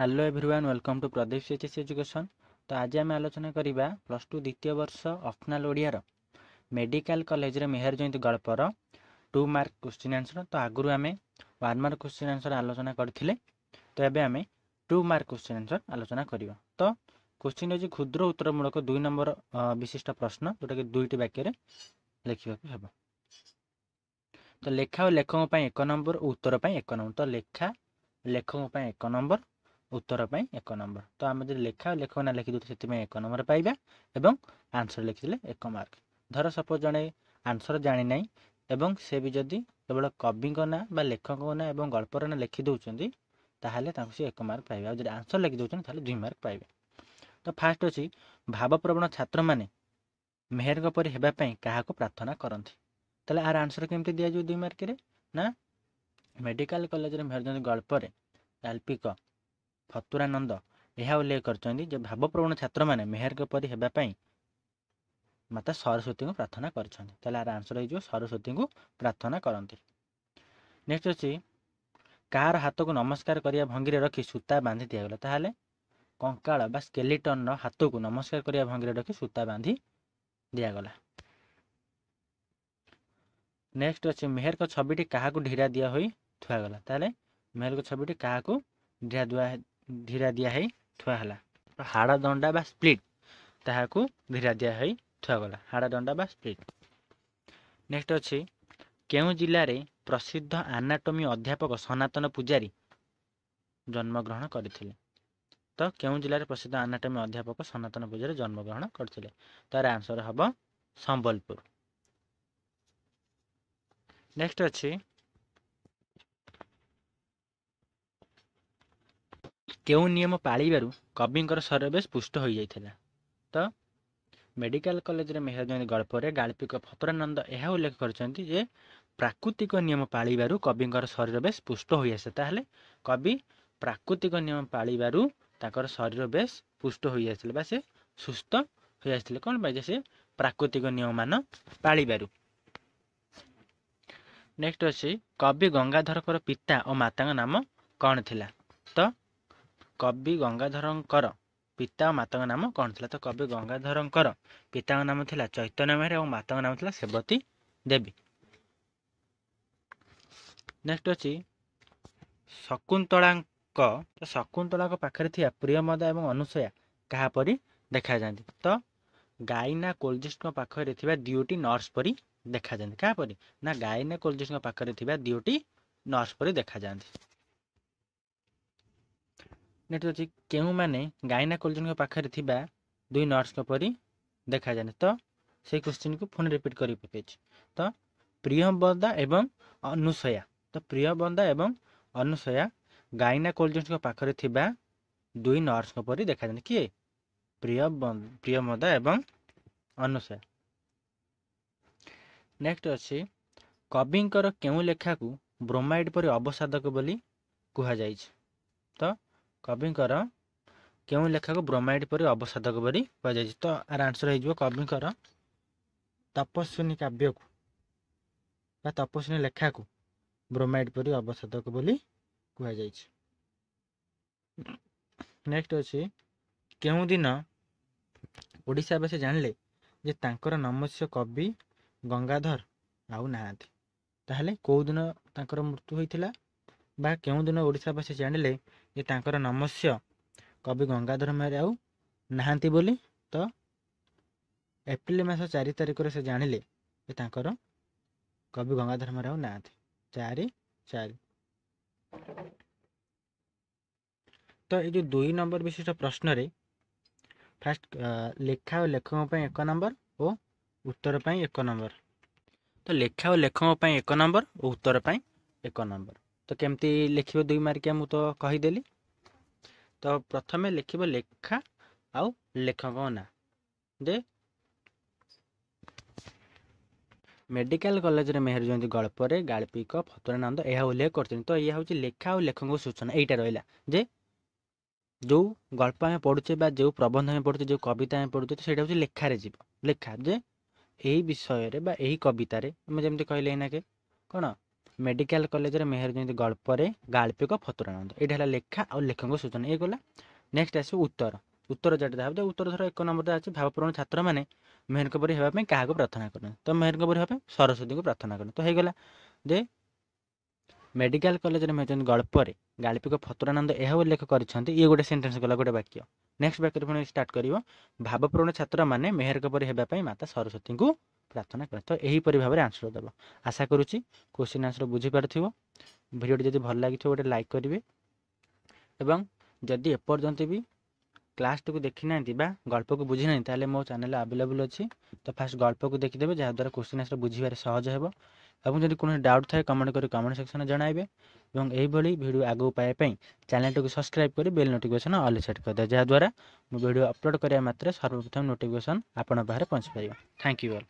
Hello everyone welcome to Pradeep CHS education. तो आज आम आलोचना करवा प्लस टू द्वितीय वर्ष ऑप्शनल ओडिया मेडिकल कॉलेज रे मेहर जयंती गल्पर 2 मार्क क्वेश्चन आंसर। तो आगु आम 1 मार्क क्वेश्चन आंसर आलोचना करथिले, तो एबे आम 2 मार्क क्वेश्चन आंसर आलोचना करवा। तो क्वेश्चन होची क्षुद्र उत्तरमूलक 2 नंबर विशिष्ट प्रश्न जोटा कि 2टी वाक्य रे लिखिबा को हेबो। तो लेखा और लेखक पई 1 नंबर उत्तर पई 1 नंबर। तो लेखा लेखक पई 1 नंबर उत्तर पई 1 नंबर। तो आम जो लेखा और लेखक ना लिखि दउते सेति में 1 नंबर पाइबा एवं आंसर लिखिले 1 मार्क। धर सपोज जने आंसर जानि नै एवं से भी जदि केवल कवि को ना बा लेखक को ना एवं गल्पर ना लिखि दउचंदी ताहाले तांको से 1 मार्क पाइबा। जदि आंसर लिखि दउचंदी ताहाले 2 मार्क पाइबे। तो फास्ट अछि भावप्रवण छात्र माने मेहर को परि हेबा पई काहा को प्रार्थना करंती। ताले आर आंसर केमति दिया जो 2 मार्क रे ना मेडिकल कॉलेज रे मेहर जयंती गल्प रे अल्पिक फतुरानंद यह उल्लेख करछन्ती जे भावप्रवण छात्र माने मेहर के परि हेबा पई माता सरस्वती को प्रार्थना करछन्ती। ताले आर आंसर हे जो सरस्वती को प्रार्थना करंती। नेक्स्ट अछि कार हाथ को नमस्कार करिया भंगी रे रखी सूता बांधी दिया गेला। ताहाले कंकाळ बा स्केलेटन रो हाथ को नमस्कार करिया भंगी रे रखी सूता बांधी दिया गेला। नेक्स्ट अछि मेहर को छबिटी काहा को ढीरा दिया होई थुआ गेला। ताहाले मेहर को छबिटी काहा को ढीरा दिया है थुआ हला। हाड़ दंडा बा स्प्लिट ताहा को ढीरा दिया है थुआ गला। हाड़ दंडा बा स्प्लिट। नेक्स्ट अछि केउ जिल्ला रे प्रसिद्ध एनाटॉमी अध्यापक सनातन पुजारी जन्म ग्रहण करथिले। तो केउ जिल्ला रे प्रसिद्ध एनाटॉमी अध्यापक सनातन पुजारी जन्म ग्रहण करथिले। तार आंसर हबो संबलपुर। नेक्स्ट अछि केउ नियम पाळिबारु कविंकर शरीर पुष्ट हो जाइथिला। तो मेडिकल कॉलेज रे मेहर जयंती गल्प रे गाल्पिक फतुरानंद यह उल्लेख करछन्ती जे प्राकृतिक नियम पाळिबारु कविंकर शरीर बेस पुष्ट हो आसे। ताहले कवि प्राकृतिक नियम पाळिबारु ताकर शरीर बेस पुष्ट हो आसिले बा से सुस्थ हो आसिले। कोन बाय जे से प्राकृतिक नियम मान पाळिबारु। नेक्स्ट अछि कवि गंगाधरकर पिता और माता नाम कौन थिला। तो कवि गंगाधरकर पिता और माता नाम कौन थिला। तो कवि गंगाधरकर पिता नाम थिला चैतन्य मेहर और माता नाम थिला सेवती देवी। नेक्स्ट अछि शकुंतला को पाखरे थिया प्रियमदा एवं अनुसया कहा परी देखा जांती। तो गाइनाकोलॉजिस्ट को पाखरे थिबा दुईटी नर्स परी देखा जांती। कहा परी ना गाइनाकोलॉजिस्ट को पाखरे थिबा दुईटी नर्स परी देखा जांती। नेक्स्ट अछि केउ माने गाइनाकोलॉजिस्ट को पाखरे थिबा दुई नर्स को परी देखा जांती। तो से क्वेश्चन को पुनः रिपीट करि पकेछि। तो प्रियमदा एवं अनुसया। तो प्रियमदा एवं अनुसया गाइनाकोलॉजिस्ट को पाखरे थिबा दुई नर्स को परी देखा जांती। किए प्रियमदा एवं अनुसया। नेक्स्ट अछि कविंकर केउ लेखा को ब्रोमाइड परी अवसादक बोली कुहा जाइछ। तो कविंकर केउ लेखा को ब्रोमाइड परी अवसादक बोली कुहा जाइछ। तो आर आंसर हे जो कविंकर तपस्विनी काव्य को बा तपस्विनी लेखा को ब्रोमाइड परी अवसादक बोली कुहा जाइछ। नेक्स्ट अछि केउ दिन ओडिशावासी जानले जे तांकर नमस्य कवि गंगाधर आउ नाहांती। ताहले को दिन तांकर मृत्यु होइथिला बा केउ दिन ओडिशावासी जानले जे तांकर नमस्य कवि गंगाधर मेहर आउ नाहांती बोली। तो एप्रिल मास 4 तारिख रे से जानले जे तांकर कवि गंगाधर मेहर आउ नाहांती 4/4। तो ये 2 नंबर विशिष्ट प्रश्न रे फास्ट लेखा और लेखक पई 1 नंबर और उत्तर पई 1 नंबर। तो लेखा और लेखक पई 1 नंबर और उत्तर पई 1 नंबर। तो केमती लिखिबो 2 मार्किया मु तो कहि देली। तो प्रथमे लिखिबो लेखा और लेखक ना जे मेडिकल कॉलेज रे मेहर जयंती गल्प रे गाल्पिक फतुरानंद यह उल्लेख करछन। तो यह होची लेखा और लेखक सूचना एटा रहला जे जो गल्प में पढ़ुचे बा जो प्रबंध में पढ़ुचे जो कविता में पढ़ुचे तो सेटा होची लेखा रे जीव। लेखा जे एही विषय रे बा एही कविता रे हम जेमते कहले ना के कोन मेडिकल कॉलेज रे मेहर जयंती गल्प गाल्पिक फतुरानंद ये है लेखा और लेखक सूचना ये गला। नेक्स्ट आस उत्तर उत्तर जेटा भाव उत्तर धर 1 नंबर अच्छे भावपूर्ण छात्र मैंने मेहर परी होगापी क्या प्रार्थना करें तो मेहर परी होगा सरस्वती को प्रार्थना करें तो होगला जे मेडिकल कॉलेज में मेहर गल्प गाल्पिक फतुरानंद यह उल्लेख कर ये गोटे सेंटेंस गला गोटे वाक्य। नेक्स्ट वाक्य पुणी स्टार्ट कर भावपूर्ण छात्र मैंने मेहर परी होगापी माता सरस्वती को प्रार्थना करें तो यहीपरि भाव में आंसर देव। आशा करुच्ची क्वेश्चन आंसर बुझीपार भिडियो जब भल लगी गोटे लाइक करेंगे एवं जदि एपर्यंत भी क्लास टी को देखी ना गल्प को बुझी ना ताले मो चैनल अवेलेबल अच्छी तो फास्ट गल्प को देखीदे जहाँद्वारा क्वेश्चन आंसर बुझे सहज हो और जब कौन डाउट थाए कमेंट कर कमेंट सेक्शन में जणाइबे और यही वीडियो आगू पाइबापी चैनल टी को सब्सक्राइब कर बेल नोटिफिकेशन ऑल सेट कर दे जहाँद्वारा मो वीडियो अपलोड करिया मात्रे सर्वप्रथम नोटिफिकेशन आपण पाखे पहुँची पार। Thank you all.